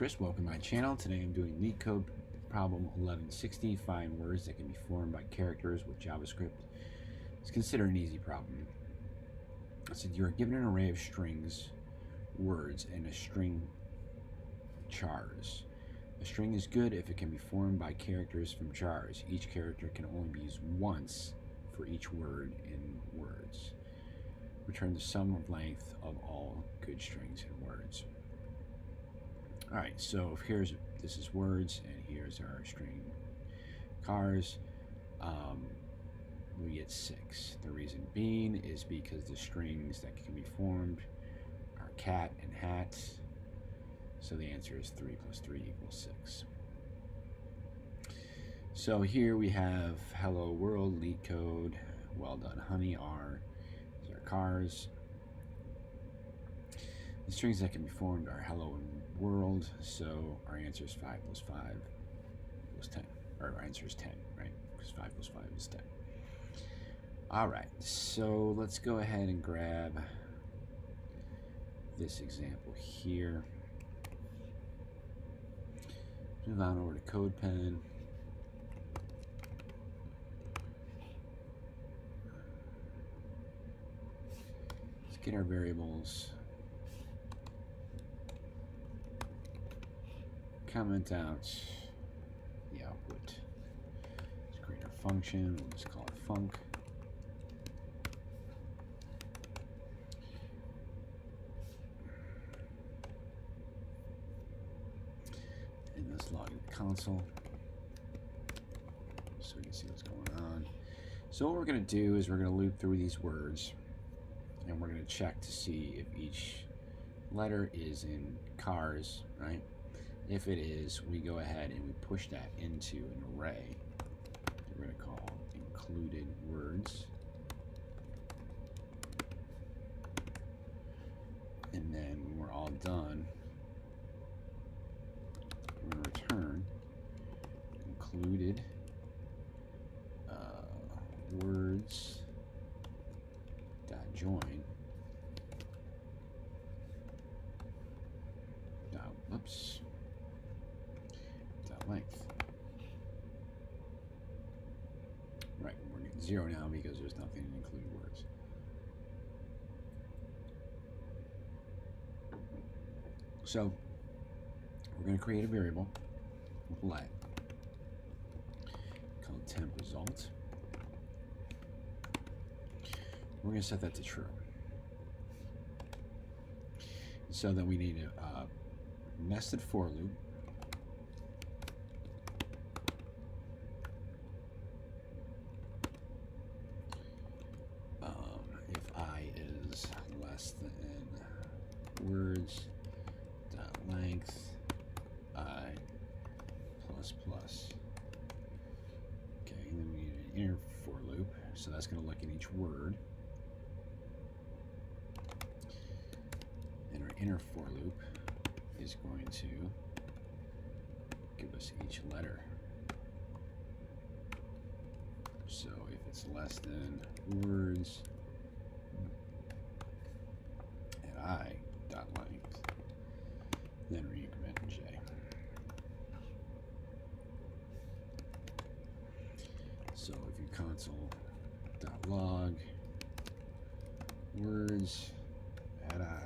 Chris, welcome to my channel. Today I'm doing Leetcode problem 1160, find words that can be formed by characters with JavaScript. It's considered an easy problem. I said you are given an array of strings, words, and a string chars. A string is good if it can be formed by characters from chars. Each character can only be used once for each word in words. Return the sum of length of all good strings and words. All right, so this is words, and here's our string cars. We get 6. The reason being is because the strings that can be formed are cat and hat. So the answer is 3 plus 3 equals 6. So here we have hello world, Leetcode, well done honey, R. These are cars. The strings that can be formed are hello and world, so our answer is 5 plus 5 equals 10. Or our answer is 10, right? Because 5 plus 5 is 10. All right, so let's go ahead and grab this example here. Move on over to CodePen. Let's get our variables. Comment out the output. Let's create our function. We'll just call it func. And let's log into the console so we can see what's going on. So what we're going to do is we're going to loop through these words, and we're going to check to see if each letter is in cars, right? If it is, we go ahead and we push that into an array we're going to call included words. And then when we're all done, we're going to return included words dot join dot length. Right, we're getting 0 now because there's nothing in included words. So we're going to create a variable with let called temp result. We're going to set that to true. So then we need a nested for loop. If I is less than words dot length I plus plus. Okay, and then we need an inner for loop, so that's going to look at each word. And our inner for loop is going to give us each letter. So if it's less than words at I dot length, then re-increment J. So if you console dot log words at I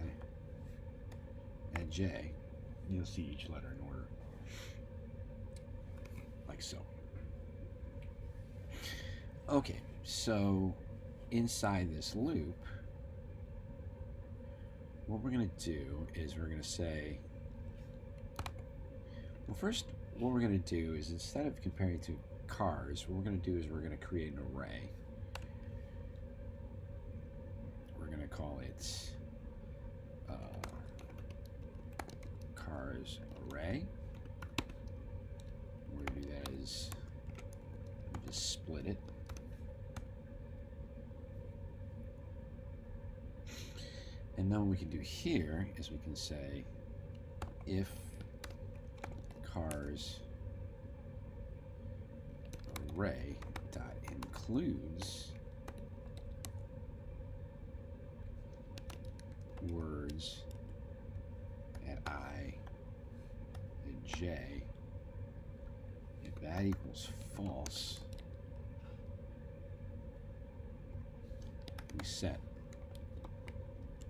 at J, you'll see each letter in order, like so. Okay, so inside this loop, what we're going to do is we're going to say, well, first, what we're going to do is instead of comparing to cars, what we're going to do is we're going to create an array. We're going to call it cars array. What we're going to do that is just split it. And then what we can do here is we can say if cars array dot includes words at I j, if that equals false, we set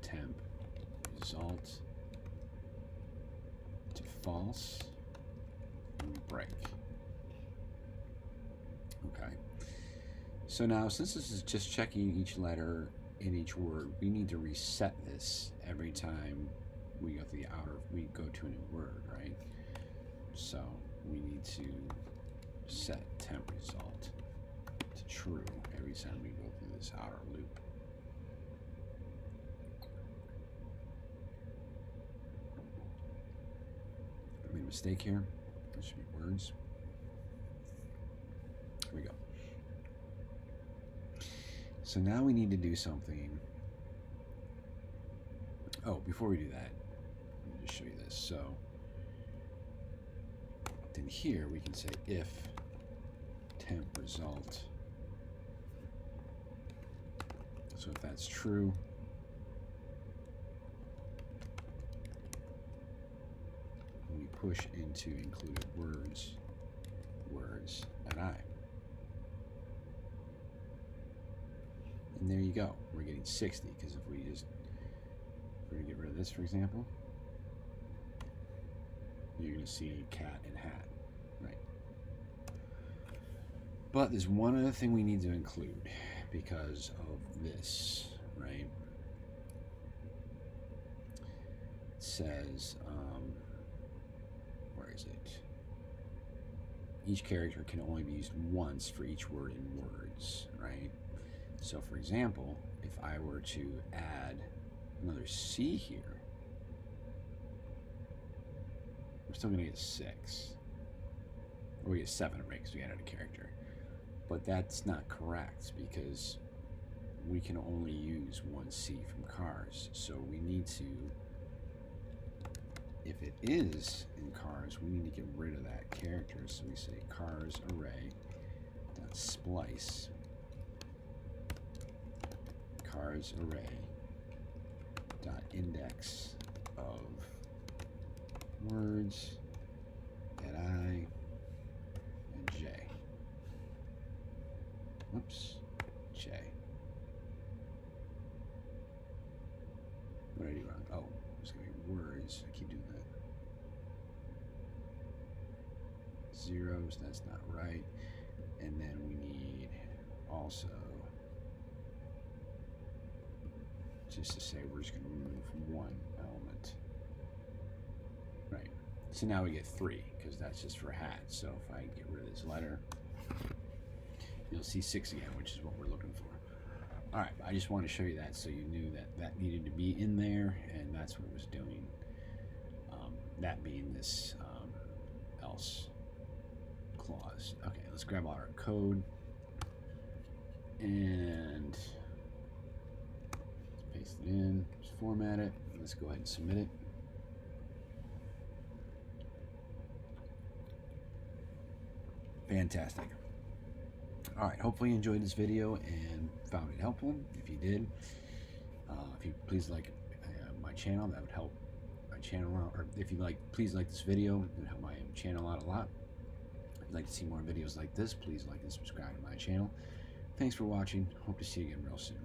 temp result to false and break. Okay. So now, since this is just checking each letter in each word, we need to reset this every time we go to a new word, right? So we need to set temp result to true every time we go through this outer loop. I made a mistake here. There should be words. Here we go. So now we need to do something. Oh, before we do that, let me just show you this. So then here we can say if temp result. So if that's true, we push into included words, and I. And there you go. We're getting 60 because if we're going to get rid of this, for example, you're going to see cat and hat, right? But there's one other thing we need to include because of this, right? It says, where is it? Each character can only be used once for each word in words, right? So for example, if I were to add another C here, we're still going to get 6. Or we get 7 right because we added a character. But that's not correct because we can only use one C from cars. So we need to, if it is in cars, we need to get rid of that character. So we say cars array dot splice cars array dot index of words at I and j. Whoops, j. What did I do wrong? Oh, it's gonna be words. I keep doing that. Zeros, that's not right. And then we need also just to say we're just going to remove one element. Right. So now we get 3 because that's just for hat. So if I get rid of this letter, you'll see 6 again, which is what we're looking for. All right. I just wanted to show you that so you knew that that needed to be in there, and that's what it was doing. That being this else clause. Okay. Let's grab all our code and paste it in, just format it. Let's go ahead and submit it. Fantastic. All right, hopefully you enjoyed this video and found it helpful. If you did, if you please like my channel, that would help my channel out. Or if you like, please like this video, it would help my channel out a lot. If you'd like to see more videos like this, please like and subscribe to my channel. Thanks for watching. Hope to see you again real soon.